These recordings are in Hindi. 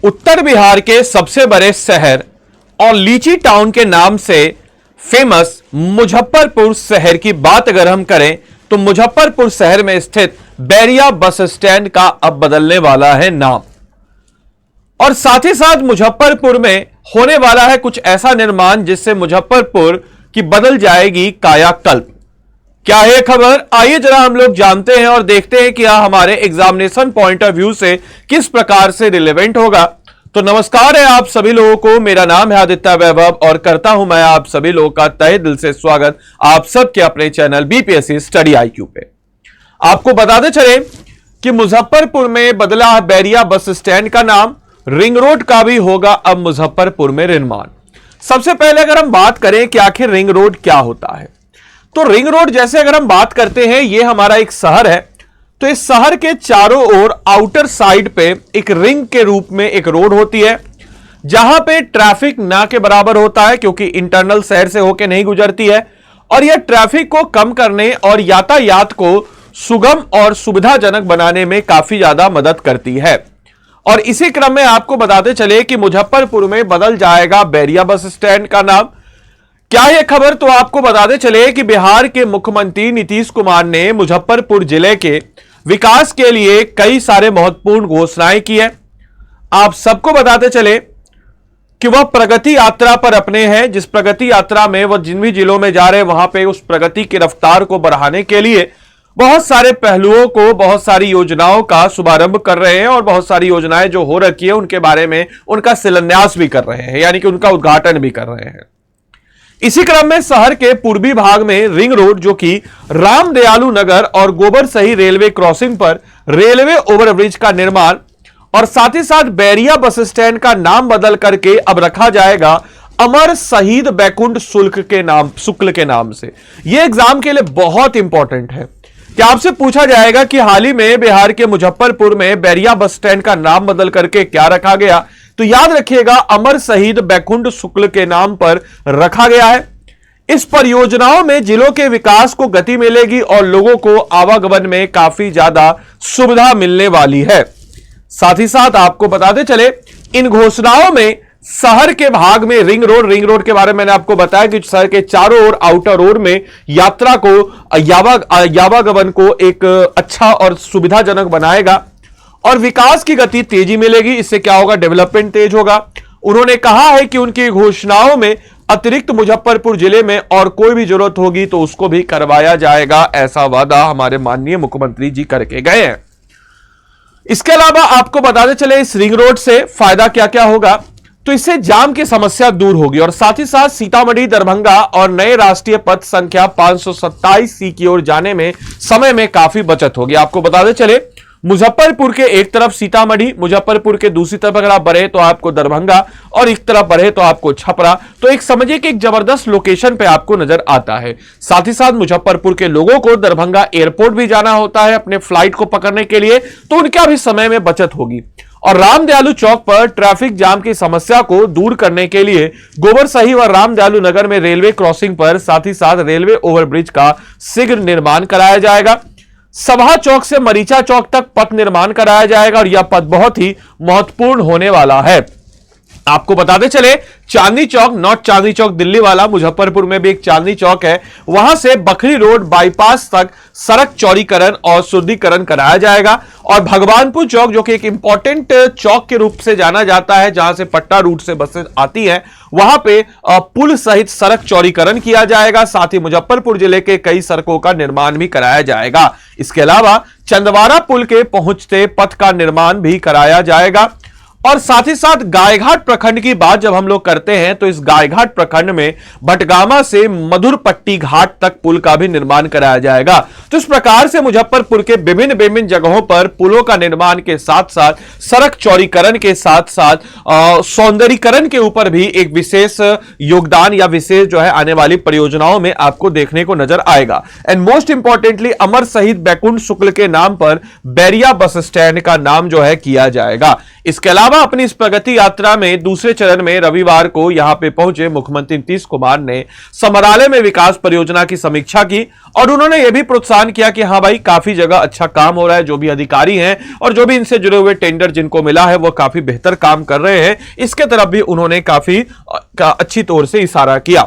उत्तर बिहार के सबसे बड़े शहर और लीची टाउन के नाम से फेमस मुजफ्फरपुर शहर की बात अगर हम करें तो मुजफ्फरपुर शहर में स्थित बैरिया बस स्टैंड का अब बदलने वाला है नाम। और साथ ही साथ मुजफ्फरपुर में होने वाला है कुछ ऐसा निर्माण जिससे मुजफ्फरपुर की बदल जाएगी कायाकल्प। क्या है खबर, आइए जरा हम लोग जानते हैं और देखते हैं कि यह हमारे एग्जामिनेशन पॉइंट ऑफ व्यू से किस प्रकार से रिलेवेंट होगा। तो नमस्कार है आप सभी लोगों को, मेरा नाम है आदित्य वैभव और करता हूं मैं आप सभी लोगों का तहे दिल से स्वागत आप सबके अपने चैनल बीपीएससी स्टडी आईक्यू पे। आपको बताते चले कि मुजफ्फरपुर में बदला बैरिया बस स्टैंड का नाम, रिंग रोड का भी होगा अब मुजफ्फरपुर में निर्माण। सबसे पहले अगर हम बात करें कि आखिर रिंग रोड क्या होता है, तो रिंग रोड जैसे अगर हम बात करते हैं, यह हमारा एक शहर है, तो इस शहर के चारों ओर आउटर साइड पे एक रिंग के रूप में एक रोड होती है, जहां पे ट्रैफिक ना के बराबर होता है क्योंकि इंटरनल शहर से होकर नहीं गुजरती है। और यह ट्रैफिक को कम करने और यातायात को सुगम और सुविधाजनक बनाने में काफी ज्यादा मदद करती है। और इसी क्रम में आपको बताते चले कि मुजफ्फरपुर में बदल जाएगा बैरिया बस स्टैंड का नाम। क्या यह खबर, तो आपको बताते चले कि बिहार के मुख्यमंत्री नीतीश कुमार ने मुजफ्फरपुर जिले के विकास के लिए कई सारे महत्वपूर्ण घोषणाएं की है। आप सबको बताते चले कि वह प्रगति यात्रा पर अपने हैं, जिस प्रगति यात्रा में वह जिन भी जिलों में जा रहे हैं वहां पे उस प्रगति की रफ्तार को बढ़ाने के लिए बहुत सारे पहलुओं को, बहुत सारी योजनाओं का शुभारंभ कर रहे हैं और बहुत सारी योजनाएं जो हो रखी है उनके बारे में उनका शिलान्यास भी कर रहे हैं, यानी कि उनका उद्घाटन भी कर रहे हैं। इसी क्रम में शहर के पूर्वी भाग में रिंग रोड, जो कि राम दयालु नगर और गोबर सही रेलवे क्रॉसिंग पर रेलवे ओवरब्रिज का निर्माण और साथ ही साथ बैरिया बस स्टैंड का नाम बदल करके अब रखा जाएगा अमर शहीद बैकुंठ शुक्ल के नाम से। यह एग्जाम के लिए बहुत इंपॉर्टेंट है कि आपसे पूछा जाएगा कि हाल ही में बिहार के मुजफ्फरपुर में बैरिया बस स्टैंड का नाम बदल करके क्या रखा गया, तो याद रखिएगा अमर शहीद बैकुंठ शुक्ल के नाम पर रखा गया है। इस परियोजनाओं में जिलों के विकास को गति मिलेगी और लोगों को आवागमन में काफी ज्यादा सुविधा मिलने वाली है। साथ ही साथ आपको बताते चले इन घोषणाओं में शहर के भाग में रिंग रोड के बारे में मैंने आपको बताया कि शहर के चारों ओर आउटर रोड में यात्रा को आवागमन को एक अच्छा और सुविधाजनक बनाएगा और विकास की गति तेजी मिलेगी। इससे क्या होगा, डेवलपमेंट तेज होगा। उन्होंने कहा है कि उनकी घोषणाओं में अतिरिक्त मुजफ्फरपुर जिले में और कोई भी जरूरत होगी तो उसको भी करवाया जाएगा, ऐसा वादा हमारे माननीय मुख्यमंत्री जी करके गए हैं। इसके अलावा आपको बताते चले इस रिंग रोड से फायदा क्या क्या होगा, तो इससे जाम की समस्या दूर होगी और साथ ही साथ सीतामढ़ी, दरभंगा और नए राष्ट्रीय पथ संख्या 527C की ओर जाने में समय में काफी बचत होगी। आपको बताते चले मुजफ्फरपुर के एक तरफ सीतामढ़ी, मुजफ्फरपुर के दूसरी तरफ अगर आप बढ़े तो आपको दरभंगा और एक तरफ बढ़े तो आपको छपरा, तो एक समझिए कि एक जबरदस्त लोकेशन पे आपको नजर आता है। साथ ही साथ मुजफ्फरपुर के लोगों को दरभंगा एयरपोर्ट भी जाना होता है अपने फ्लाइट को पकड़ने के लिए, तो उनका भी समय में बचत होगी। और राम दयालु चौक पर ट्रैफिक जाम की समस्या को दूर करने के लिए गोबर सही व राम दयालु नगर में रेलवे क्रॉसिंग पर साथ ही साथ रेलवे ओवरब्रिज का शीघ्र निर्माण कराया जाएगा। सभा चौक से मरीचा चौक तक पथ निर्माण कराया जाएगा और यह पथ बहुत ही महत्वपूर्ण होने वाला है। आपको बताते चले चांदनी चौक, नॉर्थ चांदनी चौक दिल्ली वाला, मुजफ्फरपुर में भी एक चांदनी चौक है, वहां से बखरी रोड बाईपास तक सड़क चौड़ीकरण और सुदृढ़ीकरण कराया जाएगा। और भगवानपुर चौक, जो कि एक इंपॉर्टेंट चौक के रूप से जाना जाता है जहां से पट्टा रूट से बसें आती हैं, वहां पे पुल सहित सड़क चौड़ीकरण किया जाएगा। साथ ही मुजफ्फरपुर जिले के कई सड़कों का निर्माण भी कराया जाएगा। इसके अलावा चंदवारा पुल के पहुंचते पथ का निर्माण भी कराया जाएगा। और साथ ही साथ गायघाट प्रखंड की बात जब हम लोग करते हैं तो इस गायघाट प्रखंड में भटगामा से मधुरपट्टी घाट तक पुल का भी निर्माण कराया जाएगा। तो इस प्रकार से मुजफ्फरपुर के विभिन्न जगहों पर पुलों का निर्माण के साथ साथ सड़क चौड़ीकरण के साथ साथ सौंदर्यीकरण के ऊपर भी एक विशेष योगदान या विशेष जो है आने वाली परियोजनाओं में आपको देखने को नजर आएगा। एंड मोस्ट इंपॉर्टेंटली अमर शहीद बैकुंठ शुक्ल के नाम पर बैरिया बस स्टैंड का नाम जो है किया जाएगा। इसके अलावा अलावा अपनी इस प्रगति यात्रा में दूसरे चरण में रविवार को यहां पे पहुंचे मुख्यमंत्री नीतीश कुमार ने समरालय में विकास परियोजना की समीक्षा की और उन्होंने यह भी प्रोत्साहन किया कि हां भाई काफी जगह अच्छा काम हो रहा है, जो भी अधिकारी हैं और जो भी इनसे जुड़े हुए टेंडर जिनको मिला है वो काफी बेहतर काम कर रहे हैं। इसके तरफ भी उन्होंने काफी अच्छी तौर से इशारा किया।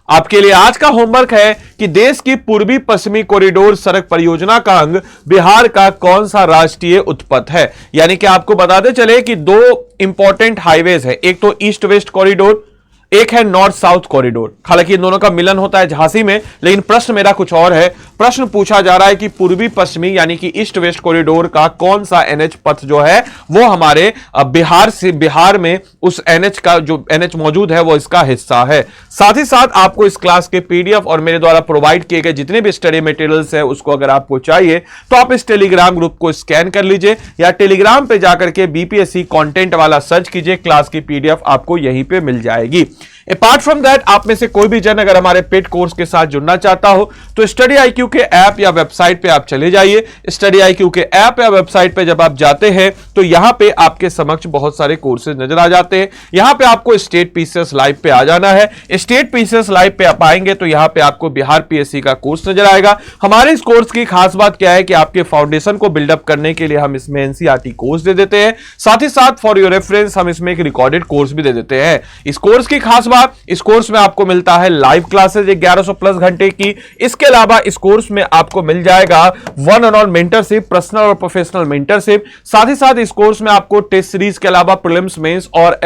आपके लिए आज का होमवर्क है कि देश की पूर्वी पश्चिमी कॉरिडोर सड़क परियोजना का अंग बिहार का कौन सा राष्ट्रीय उत्पथ है। यानी कि आपको बताते चले कि दो इंपॉर्टेंट हाईवेज है, एक तो ईस्ट वेस्ट कॉरिडोर, एक है नॉर्थ साउथ कॉरिडोर। हालांकि इन दोनों का मिलन होता है झांसी में, लेकिन प्रश्न मेरा कुछ और है। प्रश्न पूछा जा रहा है कि पूर्वी पश्चिमी यानी कि ईस्ट वेस्ट कॉरिडोर का कौन सा एनएच पथ जो है वो हमारे बिहार में उस एनएच का जो एनएच मौजूद है वो इसका हिस्सा है। साथ ही साथ आपको इस क्लास के पीडीएफ और मेरे द्वारा प्रोवाइड किए गए जितने भी स्टडी मटेरियल्स है उसको अगर आपको चाहिए तो आप इस टेलीग्राम ग्रुप को स्कैन कर लीजिए या टेलीग्राम पे जाकर के बीपीएससी कंटेंट वाला सर्च कीजिए, क्लास की पीडीएफ आपको यहीं पे मिल जाएगी। अपार्ट फ्रॉम दैट, आप में से कोई भी जन अगर हमारे पेड कोर्स के साथ जुड़ना चाहता हो तो स्टडी आईक्यू के ऐप या वेबसाइट पे आप चले जाइए। स्टडी आईक्यू के ऐप या वेबसाइट पे जब आप जाते हैं तो यहां पे आपके समक्ष बहुत सारे कोर्सेज नजर आ जाते हैं। यहां पे आपको स्टेट पीसीएस लाइव पे आ जाना है। स्टेट पीसीएस लाइव पे आप आएंगे तो यहां पे आपको बिहार पीएससी का कोर्स नजर आएगा। हमारे इस कोर्स की खास बात क्या है कि आपके फाउंडेशन को बिल्डअप करने के लिए हम इसमें एनसीईआरटी कोर्स दे देते हैं। साथ ही साथ फॉर योर रेफरेंस हम इसमें एक रिकॉर्डेड कोर्स भी दे देते हैं। इस कोर्स की खास बात, इस कोर्स में आपको मिलता है लाइव क्लासेस 1100 प्लस घंटे की। इसके अलावा इस कोर्स में आपको मिल जाएगा one on one mentorship, personal और प्रोफेशनल मेंटरशिप। साथ ही साथ इस कोर्स में आपको टेस्ट सीरीज के अलावा प्रीलिम्स मेंस और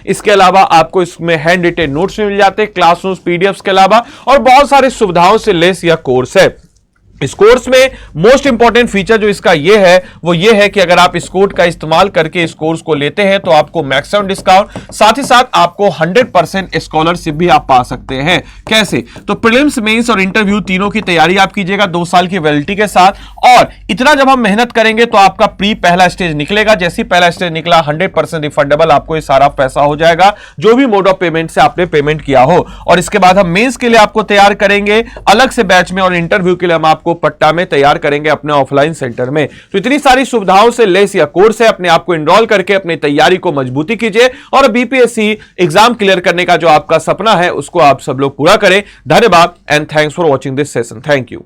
इसके अलावा आपको इसमें हैंड रिटेन नोट्स मिल जाते हैं, क्लास नोट्स पीडीएफ्स के अलावा, और बहुत सारी सुविधाओं से लेस यह कोर्स है। इस कोर्स में मोस्ट इंपॉर्टेंट फीचर जो इसका यह है वो ये है कि अगर आप इस कोड का इस्तेमाल करके इस कोर्स को लेते हैं तो आपको मैक्सिमम डिस्काउंट, साथ ही साथ आपको 100% स्कॉलरशिप भी आप पा सकते हैं। कैसे? तो प्रीलिम्स, मेंस और इंटरव्यू तीनों की तैयारी आप कीजिएगा 2 साल की वैलिडिटी के साथ। और इतना जब हम मेहनत करेंगे तो आपका प्री पहला स्टेज निकलेगा। जैसे ही पहला स्टेज निकला 100% रिफंडेबल आपको ये सारा पैसा हो जाएगा जो भी मोड ऑफ पेमेंट से आपने पेमेंट किया हो। और इसके बाद हम मेंस के लिए आपको तैयार करेंगे अलग से बैच में, और इंटरव्यू के लिए हम को पट्टा में तैयार करेंगे अपने ऑफलाइन सेंटर में। तो इतनी सारी सुविधाओं से लेस यह कोर्स है। अपने आप को एनरोल करके अपनी तैयारी को मजबूती कीजिए और बीपीएससी एग्जाम क्लियर करने का जो आपका सपना है उसको आप सब लोग पूरा करें। धन्यवाद and thanks for watching this session. Thank you.